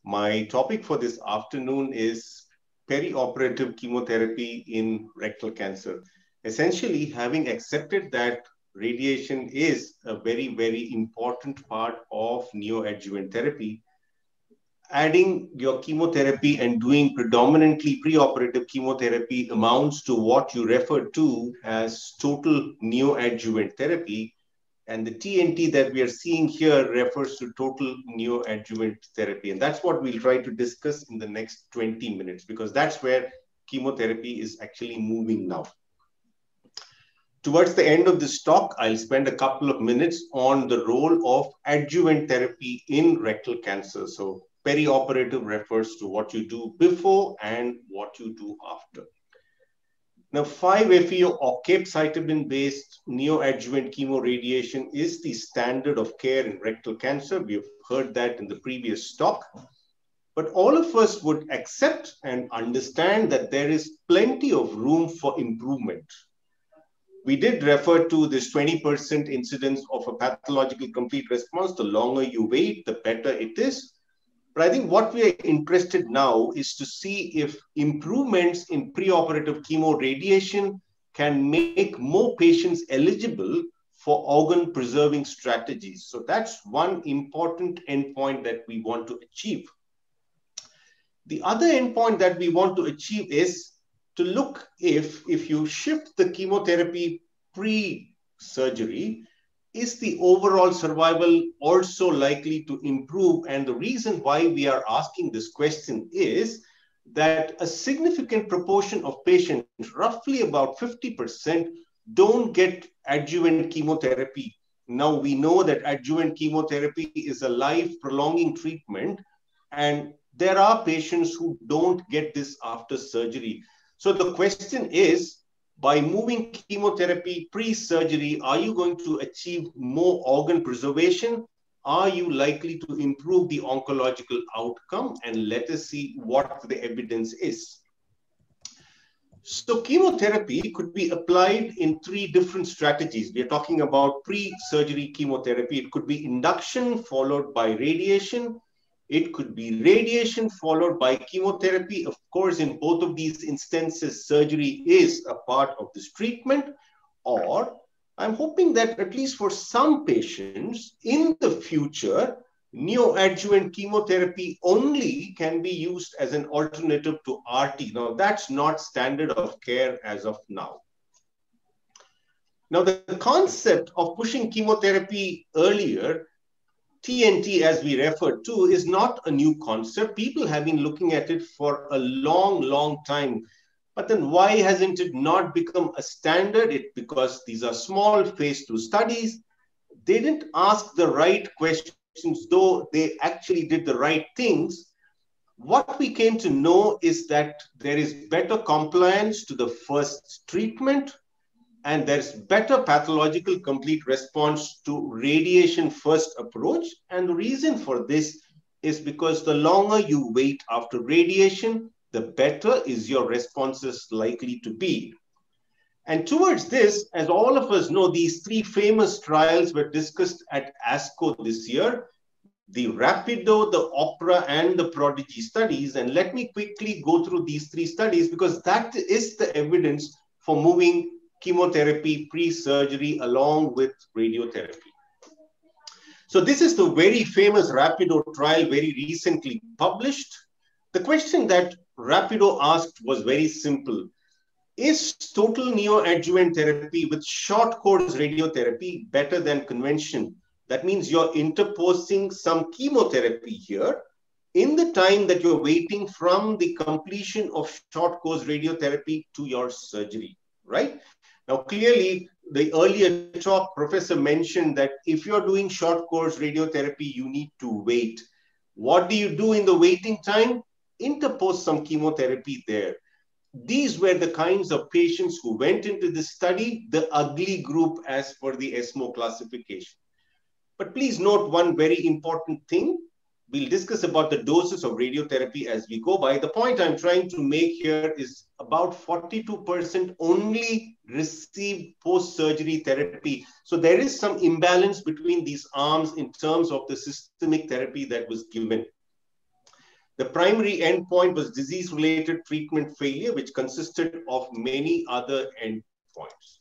My topic for this afternoon is perioperative chemotherapy in rectal cancer. Essentially, having accepted that radiation is a very, very important part of neoadjuvant therapy, adding your chemotherapy and doing predominantly preoperative chemotherapy amounts to what you refer to as total neoadjuvant therapy. And the TNT that we are seeing here refers to total neoadjuvant therapy. And that's what we'll try to discuss in the next 20 minutes, because that's where chemotherapy is actually moving now. Towards the end of this talk, I'll spend a couple of minutes on the role of adjuvant therapy in rectal cancer. So perioperative refers to what you do before and what you do after. Now, 5-FeO or capecitabine-based neoadjuvant chemoradiation is the standard of care in rectal cancer. We've heard that in the previous talk. But all of us would accept and understand that there is plenty of room for improvement. We did refer to this 20% incidence of a pathological complete response. The longer you wait, the better it is. But I think what we are interested now is to see if improvements in preoperative chemoradiation can make more patients eligible for organ-preserving strategies. So that's one important endpoint that we want to achieve. The other endpoint that we want to achieve is to look if you shift the chemotherapy pre-surgery, is the overall survival also likely to improve? And the reason why we are asking this question is that a significant proportion of patients, roughly about 50%, don't get adjuvant chemotherapy. Now, we know that adjuvant chemotherapy is a life-prolonging treatment, and there are patients who don't get this after surgery. So the question is, by moving chemotherapy pre-surgery, are you going to achieve more organ preservation? Are you likely to improve the oncological outcome? And let us see what the evidence is. So chemotherapy could be applied in 3 different strategies. We are talking about pre-surgery chemotherapy. It could be induction followed by radiation. It could be radiation followed by chemotherapy. Of course, in both of these instances, surgery is a part of this treatment. Or I'm hoping that at least for some patients in the future, neoadjuvant chemotherapy only can be used as an alternative to RT. Now, that's not standard of care as of now. Now, the concept of pushing chemotherapy earlier, TNT, as we referred to, is not a new concept. People have been looking at it for a long, long time. But then why hasn't it not become a standard? Because these are small phase 2 studies. They didn't ask the right questions, though they actually did the right things. What we came to know is that there is better compliance to the first treatment, and there's better pathological complete response to radiation first approach. And the reason for this is because the longer you wait after radiation, the better is your responses likely to be. And towards this, as all of us know, these 3 famous trials were discussed at ASCO this year, the Rapido, the Opera, and the Prodigy studies. And let me quickly go through these 3 studies, because that is the evidence for moving chemotherapy pre-surgery along with radiotherapy. So this is the very famous Rapido trial, very recently published. The question that Rapido asked was very simple. Is total neoadjuvant therapy with short course radiotherapy better than convention? That means you're interposing some chemotherapy here in the time that you're waiting from the completion of short course radiotherapy to your surgery, right? Now, clearly, the earlier talk, Professor mentioned that if you're doing short course radiotherapy, you need to wait. What do you do in the waiting time? Interpose some chemotherapy there. These were the kinds of patients who went into this study, the ugly group as per the ESMO classification. But please note one very important thing. We'll discuss about the doses of radiotherapy as we go by. The point I'm trying to make here is about 42% only receive post-surgery therapy. So there is some imbalance between these arms in terms of the systemic therapy that was given. The primary endpoint was disease-related treatment failure, which consisted of many other endpoints.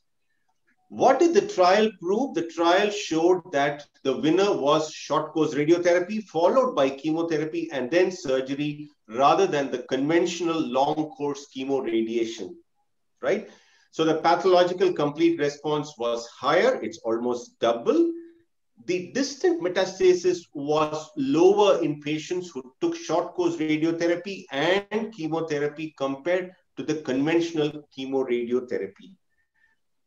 What did the trial prove? The trial showed that the winner was short-course radiotherapy, followed by chemotherapy and then surgery, rather than the conventional long-course chemoradiation, right? So the pathological complete response was higher. It's almost double. The distant metastasis was lower in patients who took short-course radiotherapy and chemotherapy compared to the conventional chemoradiotherapy.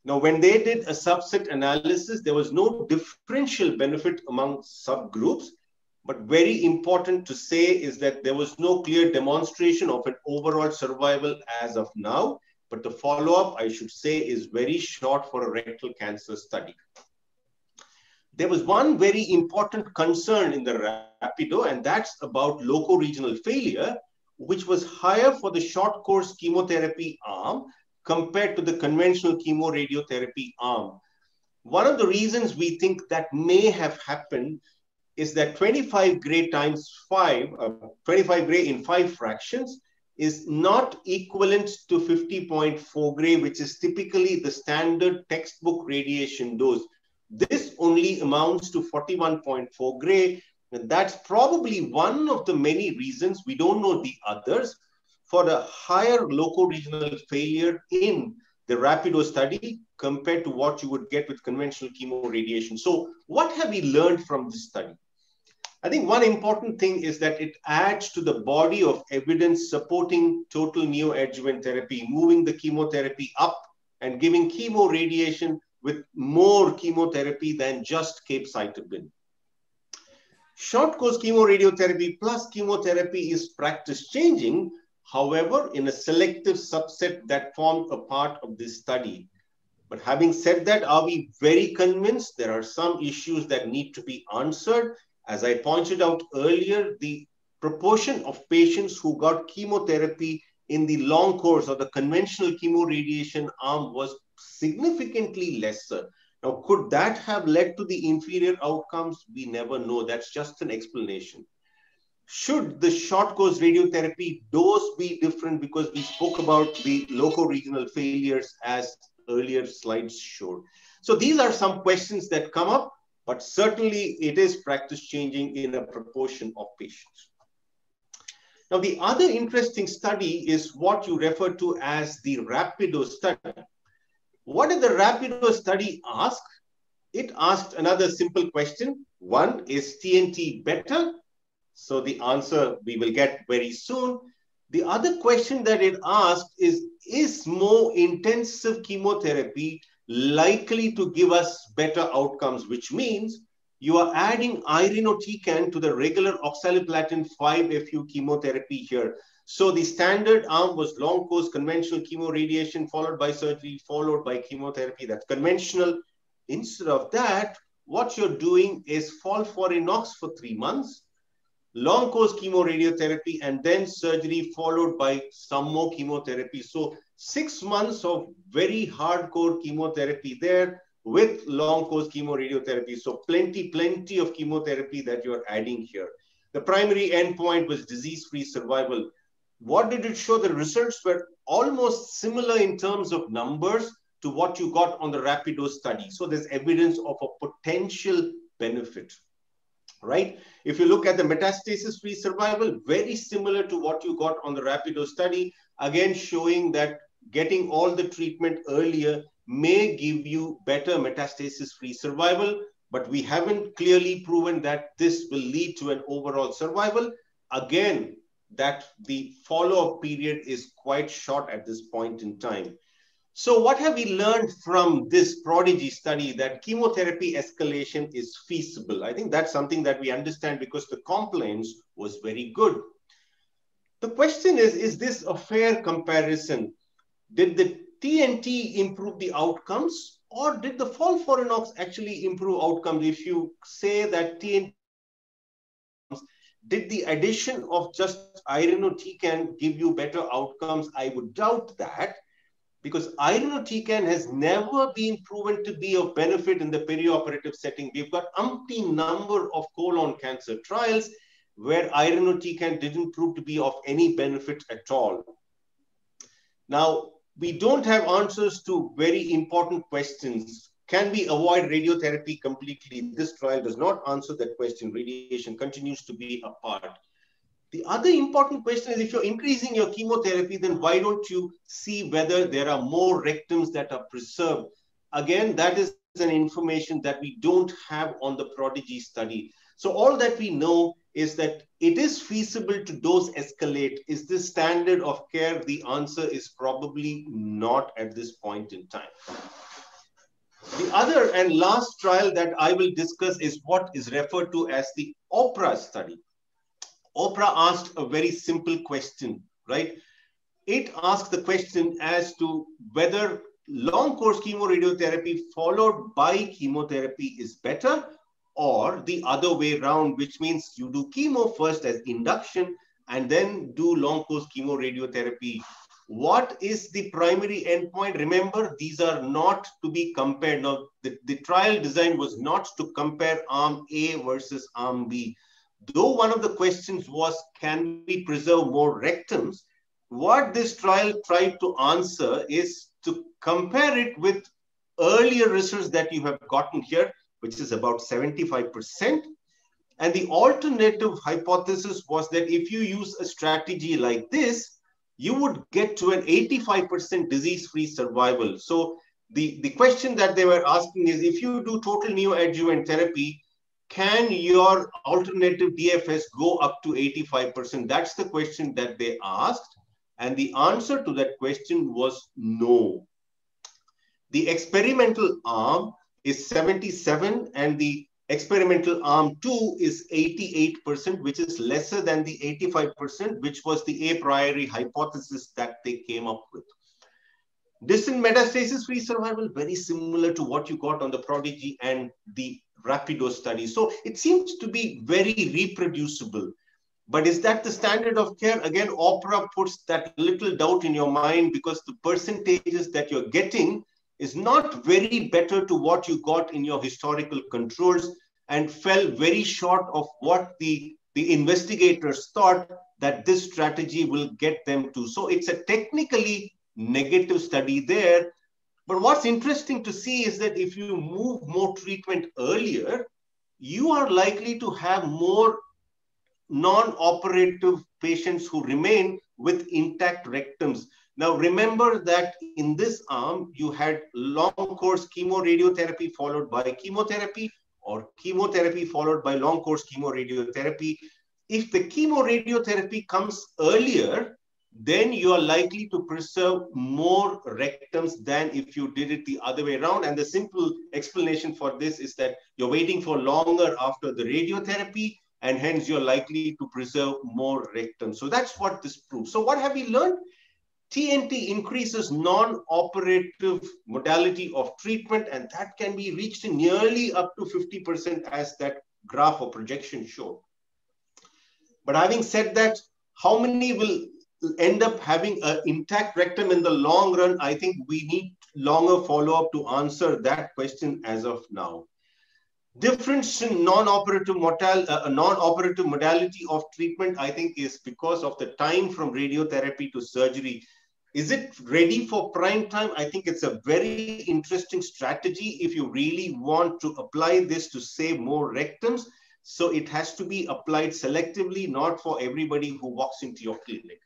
Now, when they did a subset analysis, there was no differential benefit among subgroups. But very important to say is that there was no clear demonstration of an overall survival as of now. But the follow-up, I should say, is very short for a rectal cancer study. There was one very important concern in the Rapido, and that's about loco-regional failure, which was higher for the short-course chemotherapy arm compared to the conventional chemoradiotherapy arm. One of the reasons we think that may have happened is that 25 gray times 5, 25 gray in 5 fractions is not equivalent to 50.4 gray, which is typically the standard textbook radiation dose. This only amounts to 41.4 gray. And that's probably one of the many reasons, we don't know the others, for the higher loco-regional failure in the Rapido study compared to what you would get with conventional chemoradiation. So what have we learned from this study? I think one important thing is that it adds to the body of evidence supporting total neoadjuvant therapy, moving the chemotherapy up and giving chemoradiation with more chemotherapy than just capecitabine. Short-course chemoradiotherapy plus chemotherapy is practice-changing, however, in a selective subset that formed a part of this study. But having said that, are we very convinced? There are some issues that need to be answered. As I pointed out earlier, the proportion of patients who got chemotherapy in the long course or the conventional chemoradiation arm was significantly lesser. Now, could that have led to the inferior outcomes? We never know. That's just an explanation. Should the short-course radiotherapy dose be different? Because we spoke about the loco-regional failures as earlier slides showed. So these are some questions that come up, but certainly it is practice-changing in a proportion of patients. Now, the other interesting study is what you refer to as the Rapido study. What did the Rapido study ask? It asked another simple question. One, is TNT better? So the answer we will get very soon. The other question that it asked is more intensive chemotherapy likely to give us better outcomes, which means you are adding irinotecan to the regular oxaliplatin 5-FU chemotherapy here. So the standard arm was long course conventional chemoradiation followed by surgery, followed by chemotherapy. That's conventional. Instead of that, what you're doing is FOLFIRINOX for 3 months, long course chemoradiotherapy, and then surgery followed by some more chemotherapy. So 6 months of very hardcore chemotherapy there with long course chemoradiotherapy. So plenty of chemotherapy that you're adding here. The primary endpoint was disease-free survival. What did it show? The results were almost similar in terms of numbers to what you got on the Rapido study. So there's evidence of a potential benefit, right? If you look at the metastasis-free survival, very similar to what you got on the Rapido study, again showing that getting all the treatment earlier may give you better metastasis-free survival, but we haven't clearly proven that this will lead to an overall survival. Again, that the follow-up period is quite short at this point in time. So what have we learned from this prodigy study? That chemotherapy escalation is feasible. I think that's something that we understand because the compliance was very good. The question is this a fair comparison? Did the TNT improve the outcomes, or did the FOLFIRINOX actually improve outcomes? If you say that TNT, did the addition of just irinotecan give you better outcomes? I would doubt that, because irinotecan has never been proven to be of benefit in the perioperative setting. We've got umpteen number of colon cancer trials, where irinotecan didn't prove to be of any benefit at all. Now, we don't have answers to very important questions. Can we avoid radiotherapy completely? This trial does not answer that question. Radiation continues to be a part. The other important question is, if you're increasing your chemotherapy, then why don't you see whether there are more rectums that are preserved? Again, that is an information that we don't have on the Prodigy study. So all that we know is that it is feasible to dose escalate. Is this standard of care? The answer is probably not at this point in time. The other and last trial that I will discuss is what is referred to as the OPRA study. OPRA asked a very simple question, right? It asked the question as to whether long course chemoradiotherapy followed by chemotherapy is better, or the other way around, which means you do chemo first as induction and then do long course chemoradiotherapy. What is the primary endpoint? Remember, these are not to be compared. Now, the trial design was not to compare arm A versus arm B. Though one of the questions was, can we preserve more rectums? What this trial tried to answer is to compare it with earlier results that you have gotten here, which is about 75%. And the alternative hypothesis was that if you use a strategy like this, you would get to an 85% disease-free survival. So the question that they were asking is, if you do total neoadjuvant therapy, can your alternative DFS go up to 85%? That's the question that they asked. And the answer to that question was no. The experimental arm is 77 and the experimental arm 2 is 88%, which is lesser than the 85%, which was the a priori hypothesis that they came up with. Distant metastasis-free survival, very similar to what you got on the Prodigy and the Rapido study. So it seems to be very reproducible. But is that the standard of care? Again, OPRA puts that little doubt in your mind, because the percentages that you're getting is not very better to what you got in your historical controls, and fell very short of what the investigators thought that this strategy will get them to. So it's a technically negative study there. But what's interesting to see is that if you move more treatment earlier, you are likely to have more non-operative patients who remain with intact rectums. Now, remember that in this arm, you had long course chemoradiotherapy followed by chemotherapy, or chemotherapy followed by long course chemoradiotherapy. If the chemoradiotherapy comes earlier, then you are likely to preserve more rectums than if you did it the other way around. And the simple explanation for this is that you're waiting for longer after the radiotherapy, and hence you're likely to preserve more rectums. So that's what this proves. So what have we learned? TNT increases non-operative modality of treatment, and that can be reached nearly up to 50%, as that graph or projection showed. But having said that, how many will end up having an intact rectum in the long run? I think we need longer follow-up to answer that question as of now. Difference in non-operative modality of treatment, I think, is because of the time from radiotherapy to surgery. Is it ready for prime time? I think it's a very interesting strategy if you really want to apply this to save more rectums. So it has to be applied selectively, not for everybody who walks into your clinic.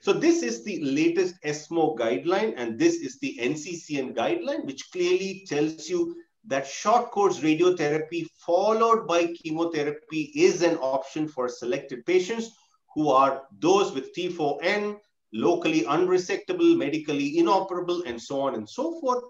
So this is the latest ESMO guideline, and this is the NCCN guideline, which clearly tells you that short course radiotherapy followed by chemotherapy is an option for selected patients who are those with T4N, locally unresectable, medically inoperable, and so on and so forth.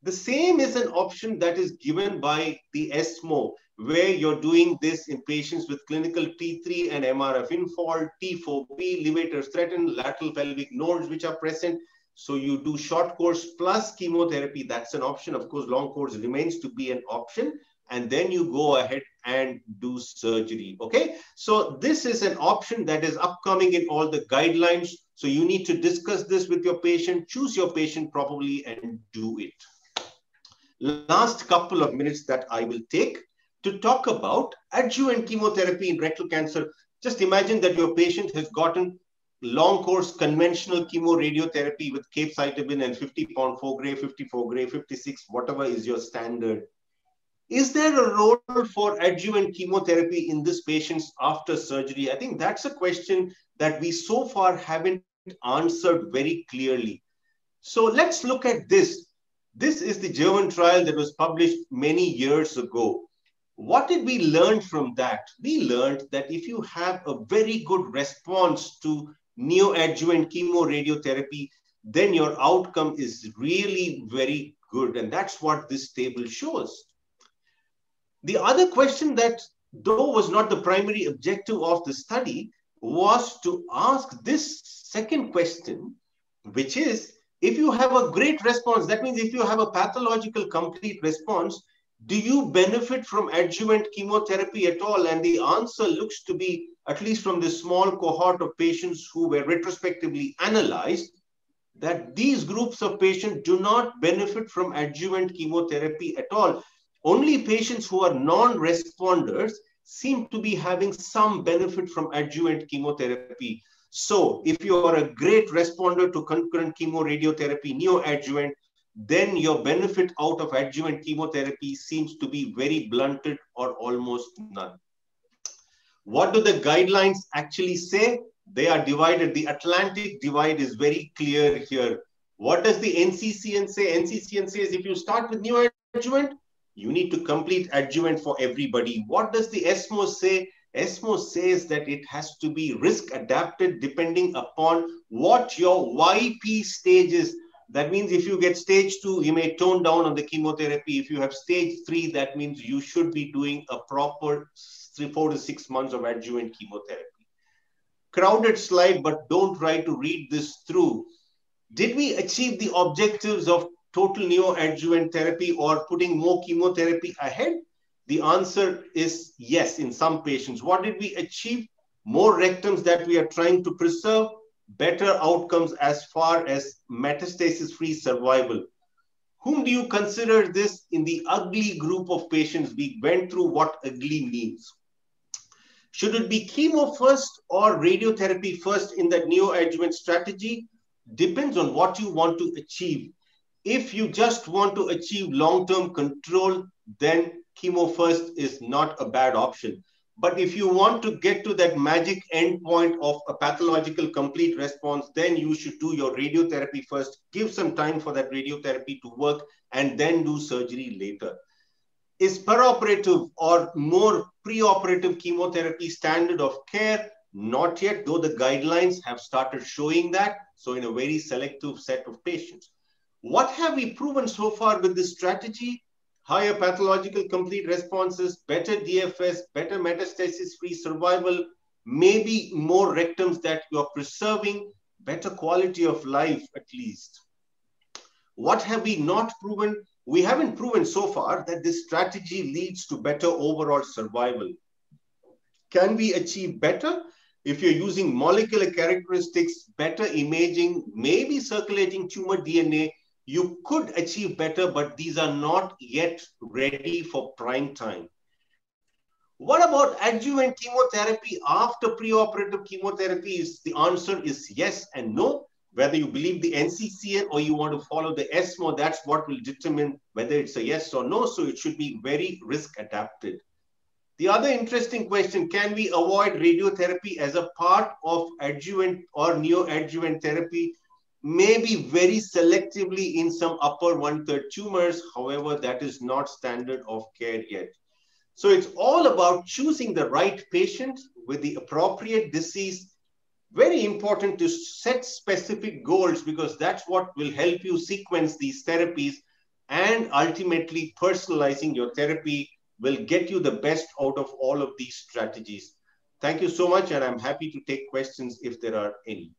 The same is an option that is given by the ESMO, where you're doing this in patients with clinical T3 and MRF infault, T4B, levators threatened, lateral pelvic nodes which are present. So you do short course plus chemotherapy. That's an option. Of course, long course remains to be an option. And then you go ahead and do surgery. Okay. So this is an option that is upcoming in all the guidelines. So you need to discuss this with your patient, choose your patient properly, and do it. Last couple of minutes that I will take. to talk about adjuvant chemotherapy in rectal cancer. Just imagine that your patient has gotten long course conventional chemoradiotherapy with capecitabine and 50 pound 4 gray, 54 gray, 56, whatever is your standard. Is there a role for adjuvant chemotherapy in this patients after surgery? I think that's a question that we so far haven't answered very clearly. So let's look at this. This is the German trial that was published many years ago. What did we learn from that? We learned that if you have a very good response to neoadjuvant chemoradiotherapy, then your outcome is really very good. And that's what this table shows. The other question that, though was not the primary objective of the study, was to ask this second question, which is, if you have a great response, that means if you have a pathological complete response, do you benefit from adjuvant chemotherapy at all? And the answer looks to be, at least from this small cohort of patients who were retrospectively analyzed, that these groups of patients do not benefit from adjuvant chemotherapy at all. Only patients who are non-responders seem to be having some benefit from adjuvant chemotherapy. So if you are a great responder to concurrent chemoradiotherapy, neoadjuvant, then your benefit out of adjuvant chemotherapy seems to be very blunted or almost none. What do the guidelines actually say? They are divided. The Atlantic divide is very clear here. What does the NCCN say? NCCN says if you start with neoadjuvant, you need to complete adjuvant for everybody. What does the ESMO say? ESMO says that it has to be risk adapted depending upon what your YP stage is. That means if you get stage 2, you may tone down on the chemotherapy. If you have stage 3, that means you should be doing a proper 4 to 6 months of adjuvant chemotherapy. Crowded slide, but don't try to read this through. Did we achieve the objectives of total neoadjuvant therapy or putting more chemotherapy ahead? The answer is yes, in some patients. What did we achieve? More rectums that we are trying to preserve, better outcomes as far as metastasis-free survival. Whom do you consider this in the ugly group of patients? We went through what ugly means. Should it be chemo first or radiotherapy first in that neoadjuvant strategy? Depends on what you want to achieve. If you just want to achieve long-term control, then chemo first is not a bad option. But if you want to get to that magic endpoint of a pathological complete response, then you should do your radiotherapy first, give some time for that radiotherapy to work, and then do surgery later. Is perioperative or more preoperative chemotherapy standard of care? Not yet, though the guidelines have started showing that, so in a very selective set of patients. What have we proven so far with this strategy? Higher pathological complete responses, better DFS, better metastasis-free survival, maybe more rectums that you're preserving, better quality of life at least. What have we not proven? We haven't proven so far that this strategy leads to better overall survival. Can we achieve better? If you're using molecular characteristics, better imaging, maybe circulating tumor DNA, you could achieve better, but these are not yet ready for prime time. What about adjuvant chemotherapy after preoperative chemotherapy? The answer is yes and no. Whether you believe the NCCN or you want to follow the ESMO, that's what will determine whether it's a yes or no. So it should be very risk adapted. The other interesting question, can we avoid radiotherapy as a part of adjuvant or neoadjuvant therapy? Maybe very selectively in some upper 1/3 tumors. However, that is not standard of care yet. So it's all about choosing the right patient with the appropriate disease. Very important to set specific goals because that's what will help you sequence these therapies, and ultimately personalizing your therapy will get you the best out of all of these strategies. Thank you so much, and I'm happy to take questions if there are any.